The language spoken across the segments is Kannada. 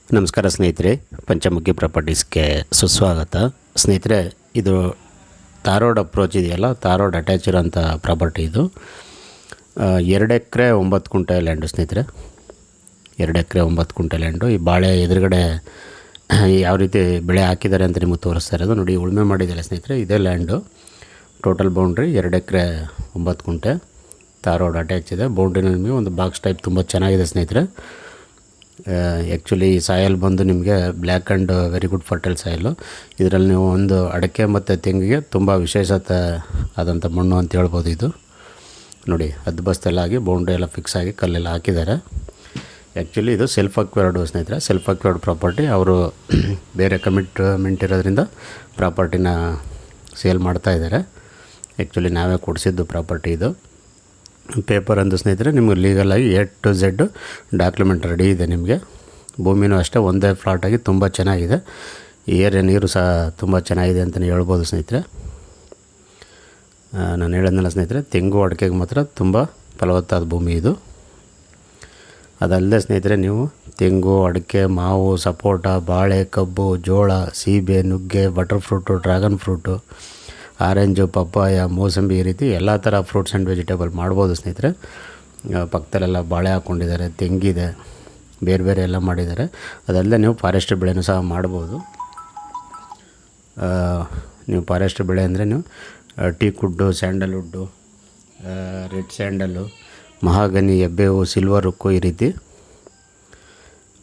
ನಮಸ್ಕಾರ ಸ್ನೇಹಿತರೆ, ಪಂಚಮುಖಿ ಪ್ರಾಪರ್ಟೀಸ್ಗೆ ಸುಸ್ವಾಗತ. ಸ್ನೇಹಿತರೆ, ಇದು ತಾರೋಡ್ ಅಪ್ರೋಚ್ ಇದೆಯಲ್ಲ, ತಾರೋಡ್ ಅಟ್ಯಾಚ್ ಇರೋಂಥ ಪ್ರಾಪರ್ಟಿ ಇದು. 2 ಎಕರೆ 9 ಕುಂಟೆ ಲ್ಯಾಂಡು ಸ್ನೇಹಿತರೆ. 2 ಎಕರೆ 9 ಕುಂಟೆ ಲ್ಯಾಂಡು. ಈ ಬಾಳೆ ಎದುರುಗಡೆ ಯಾವ ರೀತಿ ಬೆಳೆ ಹಾಕಿದ್ದಾರೆ ಅಂತ ನಿಮಗೆ ತೋರಿಸ್ತಾ ಇರೋದು ನೋಡಿ. ಉಳುಮೆ ಮಾಡಿದ್ದಾರೆ ಸ್ನೇಹಿತರೆ. ಇದೇ ಲ್ಯಾಂಡು. ಟೋಟಲ್ ಬೌಂಡ್ರಿ 2 ಎಕರೆ 9 ಕುಂಟೆ. ತಾರೋಡ್ ಅಟ್ಯಾಚ್ ಇದೆ. ಬೌಂಡ್ರಿನಲ್ಲಿ ನಿಮಗೆ ಒಂದು ಬಾಕ್ಸ್ ಟೈಪ್ ತುಂಬ ಚೆನ್ನಾಗಿದೆ ಸ್ನೇಹಿತರೆ. ಆ್ಯಕ್ಚುಲಿ ಈ ಸಾಯಲ್ ಬಂದು ನಿಮಗೆ black and very good fertile soil. ಇದರಲ್ಲಿ ನೀವು ಒಂದು ಅಡಿಕೆ ಮತ್ತು ತೆಂಗಿಗೆ ತುಂಬ ವಿಶೇಷತೆ ಆದಂಥ ಮಣ್ಣು ಅಂತ ಹೇಳ್ಬೋದು. ಇದು ನೋಡಿ, ಬಸ್ತೆಲ್ಲ ಆಗಿ ಬೌಂಡ್ರಿ ಎಲ್ಲ ಫಿಕ್ಸ್ ಆಗಿ ಕಲ್ಲೆಲ್ಲ ಹಾಕಿದ್ದಾರೆ. ಆ್ಯಕ್ಚುಲಿ ಇದು ಸೆಲ್ಫ್ ಅಕ್ವೈರ್ಡ್ ಸ್ನೇಹಿತರೆ. Self acquired property. ಅವರು ಬೇರೆ ಕಮಿಟ್ಮೆಂಟ್ ಇರೋದ್ರಿಂದ ಪ್ರಾಪರ್ಟಿನ ಸೇಲ್ ಮಾಡ್ತಾಯಿದ್ದಾರೆ. ಆ್ಯಕ್ಚುಲಿ ನಾವೇ ಕೊಡಿಸಿದ್ದು ಪ್ರಾಪರ್ಟಿ ಇದು. ಪೇಪರ್ ಅಂದು ಸ್ನೇಹಿತರೆ ನಿಮಗೆ ಲೀಗಲಾಗಿ A to Z document ready ಇದೆ. ನಿಮಗೆ ಭೂಮಿನೂ ಅಷ್ಟೇ ಒಂದೇ ಫ್ಲಾಟಾಗಿ ತುಂಬ ಚೆನ್ನಾಗಿದೆ. ಏರಿಯಾ ನೀರು ಸಹ ತುಂಬ ಚೆನ್ನಾಗಿದೆ ಅಂತಲೇ ಹೇಳ್ಬೋದು ಸ್ನೇಹಿತರೆ. ನಾನು ಹೇಳಿದ್ನಲ್ಲ ಸ್ನೇಹಿತರೆ, ತೆಂಗು ಅಡಿಕೆಗೆ ಮಾತ್ರ ತುಂಬ ಫಲವತ್ತಾದ ಭೂಮಿ ಇದು. ಅದಲ್ಲದೆ ಸ್ನೇಹಿತರೆ, ನೀವು ತೆಂಗು, ಅಡಿಕೆ, ಮಾವು, ಸಪೋಟ, ಬಾಳೆ, ಕಬ್ಬು, ಜೋಳ, ಸೀಬೆ, ನುಗ್ಗೆ, butter fruit, dragon fruit, orange, papaya, ಮೋಸಂಬಿ, ಈ ರೀತಿ ಎಲ್ಲ ಥರ ಫ್ರೂಟ್ಸ್ ಆ್ಯಂಡ್ ವೆಜಿಟೇಬಲ್ ಮಾಡ್ಬೋದು ಸ್ನೇಹಿತರೆ. ಪಕ್ಕದಲ್ಲೆಲ್ಲ ಬಾಳೆ ಹಾಕ್ಕೊಂಡಿದ್ದಾರೆ, ತೆಂಗಿದೆ, ಬೇರೆ ಬೇರೆ ಎಲ್ಲ ಮಾಡಿದ್ದಾರೆ. ಅದಲ್ಲದೆ ನೀವು ಫಾರೆಸ್ಟ್ ಬೆಳೆನೂ ಸಹ ಮಾಡ್ಬೋದು. ನೀವು ಫಾರೆಸ್ಟ್ ಬೆಳೆ ಅಂದರೆ ನೀವು teak wood, sandalwood, red sandal, mahogany, ಎಬ್ಬೇವು, ಸಿಲ್ವರ್ ಉಕ್ಕು, ಈ ರೀತಿ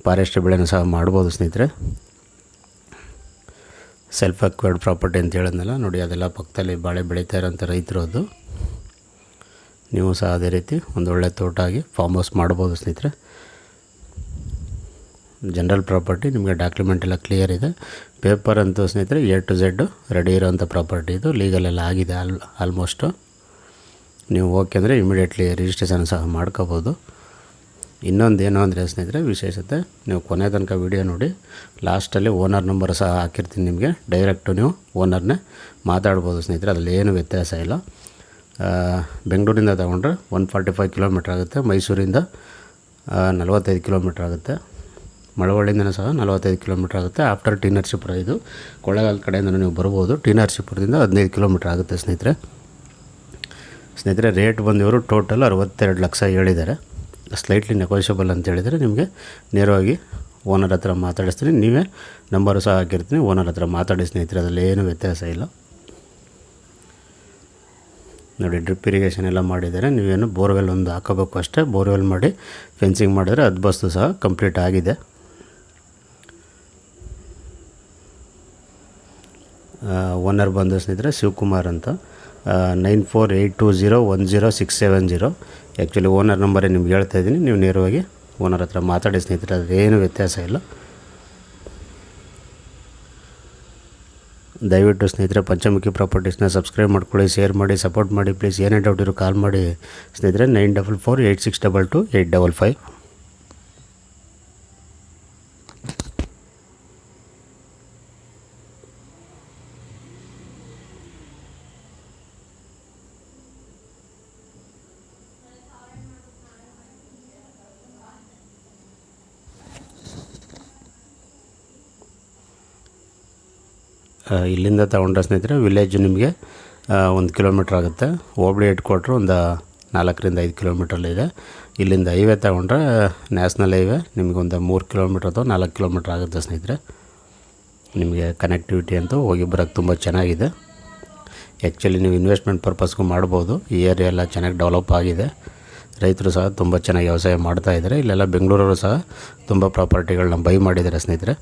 ಫಾರೆಸ್ಟ್ ಬೆಳೆನೂ ಸಹ ಮಾಡ್ಬೋದು ಸ್ನೇಹಿತರೆ. ಸೆಲ್ಫ್ ಅಕ್ವೈರ್ಡ್ ಪ್ರಾಪರ್ಟಿ ಅಂತ ಹೇಳಿದ್ನಲ್ಲ ನೋಡಿ, ಅದೆಲ್ಲ ಪಕ್ಕದಲ್ಲಿ ಬಾಳೆ ಬೆಳೀತಾ ಇರೋಂಥ ರೈತರು. ಅದು ನೀವು ಸಹ ಅದೇ ರೀತಿ ಒಂದು ಒಳ್ಳೆ ತೋಟ ಆಗಿ ಫಾರ್ಮ್ ಹೌಸ್ ಮಾಡ್ಬೋದು ಸ್ನೇಹಿತರೆ. ಜನರಲ್ ಪ್ರಾಪರ್ಟಿ, ನಿಮಗೆ ಡಾಕ್ಯುಮೆಂಟ್ ಎಲ್ಲ ಕ್ಲಿಯರ್ ಇದೆ. ಪೇಪರ್ ಅಂತೂ ಸ್ನೇಹಿತರೆ A to Z ರೆಡಿ ಇರೋಂಥ ಪ್ರಾಪರ್ಟಿ ಇದು. ಲೀಗಲೆಲ್ಲ ಆಗಿದೆ ಆಲ್ಮೋಸ್ಟು. ನೀವು ಓಕೆ ಅಂದರೆ ಇಮಿಡಿಯೇಟ್ಲಿ ರಿಜಿಸ್ಟ್ರೇಷನ್ ಸಹ ಮಾಡ್ಕೋಬೋದು. ಇನ್ನೊಂದೇನು ಅಂದರೆ ಸ್ನೇಹಿತರೆ ವಿಶೇಷತೆ, ನೀವು ಕೊನೆ ತನಕ ವಿಡಿಯೋ ನೋಡಿ. ಲಾಸ್ಟಲ್ಲಿ ಓನರ್ ನಂಬರ್ ಸಹ ಹಾಕಿರ್ತೀನಿ ನಿಮಗೆ. ಡೈರೆಕ್ಟು ನೀವು ಓನರ್ನೇ ಮಾತಾಡ್ಬೋದು ಸ್ನೇಹಿತರೆ. ಅದರಲ್ಲಿ ಏನು ವ್ಯತ್ಯಾಸ ಇಲ್ಲ. ಬೆಂಗಳೂರಿಂದ ತಗೊಂಡ್ರೆ 145 ಕಿಲೋಮೀಟ್ರ್ ಆಗುತ್ತೆ. ಮೈಸೂರಿಂದ 45 ಕಿಲೋಮೀಟ್ರ್ ಆಗುತ್ತೆ. ಮಳವಳ್ಳಿಯಿಂದನೂ ಸಹ 45 ಕಿಲೋಮೀಟ್ರ್ ಆಗುತ್ತೆ. ಆಫ್ಟರ್ ಟಿ ನರಸೀಪುರ, ಇದು ಕೊಳ್ಳೇಗಾಲ ಕಡೆಯಿಂದ ನೀವು ಬರ್ಬೋದು. ಟಿ ನರಸೀಪುರದಿಂದ 15 ಕಿಲೋಮೀಟ್ರ್ ಆಗುತ್ತೆ ಸ್ನೇಹಿತರೆ. ರೇಟ್ ಬಂದು ಇವರು ಟೋಟಲ್ 62 ಲಕ್ಷ ಹೇಳಿದ್ದಾರೆ. ಸ್ಲೈಟ್ಲಿ ನೆಗೋಷಿಯಬಲ್ ಅಂತ ಹೇಳಿದರೆ ನಿಮಗೆ ನೇರವಾಗಿ ಓನರ್ ಹತ್ರ ಮಾತಾಡಿಸ್ತೀನಿ. ನೀವೇ ನಂಬರು ಸಹ ಹಾಕಿರ್ತೀನಿ. ಓನರ್ ಹತ್ರ ಮಾತಾಡಿ ಸ್ನೇಹಿತರೆ. ಅದರಲ್ಲಿ ಏನು ವ್ಯತ್ಯಾಸ ಇಲ್ಲ ನೋಡಿ. ಡ್ರಿಪ್ ಇರಿಗೇಷನ್ ಎಲ್ಲ ಮಾಡಿದ್ದಾರೆ. ನೀವೇನು ಬೋರ್ವೆಲ್ ಒಂದು ಹಾಕೋಬೇಕು ಅಷ್ಟೇ. ಬೋರ್ವೆಲ್ ಮಾಡಿ ಫೆನ್ಸಿಂಗ್ ಮಾಡಿದರೆ ಬಸ್ತು ಸಹ ಕಂಪ್ಲೀಟ್ ಆಗಿದೆ. ಓನರ್ ಬಂದು ಸ್ನೇಹಿತರೆ ಶಿವಕುಮಾರ್ ಅಂತ. 9482010670. ಆ್ಯಕ್ಚುಲಿ ಓನರ್ ನಂಬರೇ ನಿಮ್ಗೆ ಹೇಳ್ತಾ ಇದ್ದೀನಿ. ನೀವು ನೇರವಾಗಿ ಓನರ್ ಹತ್ರ ಮಾತಾಡಿ ಸ್ನೇಹಿತರೆ. ಅದೇನು ವ್ಯತ್ಯಾಸ ಇಲ್ಲ. ದಯವಿಟ್ಟು ಸ್ನೇಹಿತರೆ ಪಂಚಮುಖಿ ಪ್ರಾಪರ್ಟೀಸ್ನ ಸಬ್ಸ್ಕ್ರೈಬ್ ಮಾಡ್ಕೊಳ್ಳಿ, ಶೇರ್ ಮಾಡಿ, ಸಪೋರ್ಟ್ ಮಾಡಿ ಪ್ಲೀಸ್. ಏನೇ ಡೌಟ್ ಇರೋ ಕಾಲ್ ಮಾಡಿ ಸ್ನೇಹಿತರೆ. 9448622855. ಇಲ್ಲಿಂದ ತಗೊಂಡ್ರೆ ಸ್ನೇಹಿತರೆ ವಿಲೇಜ್ ನಿಮಗೆ 1 ಕಿಲೋಮೀಟ್ರ್ ಆಗುತ್ತೆ. ಹೋಬಳಿ ಹೆಡ್ ಕ್ವಾರ್ಟ್ರು ಒಂದು 4ರಿಂದ 5 ಕಿಲೋಮೀಟ್ರಲ್ಲಿದೆ. ಇಲ್ಲಿಂದ ಹೈವೇ ತಗೊಂಡ್ರೆ ನ್ಯಾಷನಲ್ ಹೈವೇ ನಿಮಗೆ ಒಂದು 3 ಕಿಲೋಮೀಟ್ರ್ ಅಥವಾ 4 ಕಿಲೋಮೀಟ್ರ್ ಆಗುತ್ತೆ ಸ್ನೇಹಿತರೆ. ನಿಮಗೆ ಕನೆಕ್ಟಿವಿಟಿ ಅಂತೂ ಹೋಗಿ ಬರೋಕ್ಕೆ ತುಂಬ ಚೆನ್ನಾಗಿದೆ. ಆ್ಯಕ್ಚುಲಿ ನೀವು ಇನ್ವೆಸ್ಟ್ಮೆಂಟ್ ಪರ್ಪಸ್ಗೂ ಮಾಡ್ಬೋದು. ಈ ಏರಿಯಾ ಎಲ್ಲ ಚೆನ್ನಾಗಿ ಡೆವಲಪ್ ಆಗಿದೆ. ರೈತರು ಸಹ ತುಂಬ ಚೆನ್ನಾಗಿ ವ್ಯವಸಾಯ ಮಾಡ್ತಾಯಿದ್ದಾರೆ. ಇಲ್ಲೆಲ್ಲ ಬೆಂಗಳೂರವರು ಸಹ ತುಂಬ ಪ್ರಾಪರ್ಟಿಗಳನ್ನ ಬೈ ಮಾಡಿದ್ದಾರೆ ಸ್ನೇಹಿತರೆ.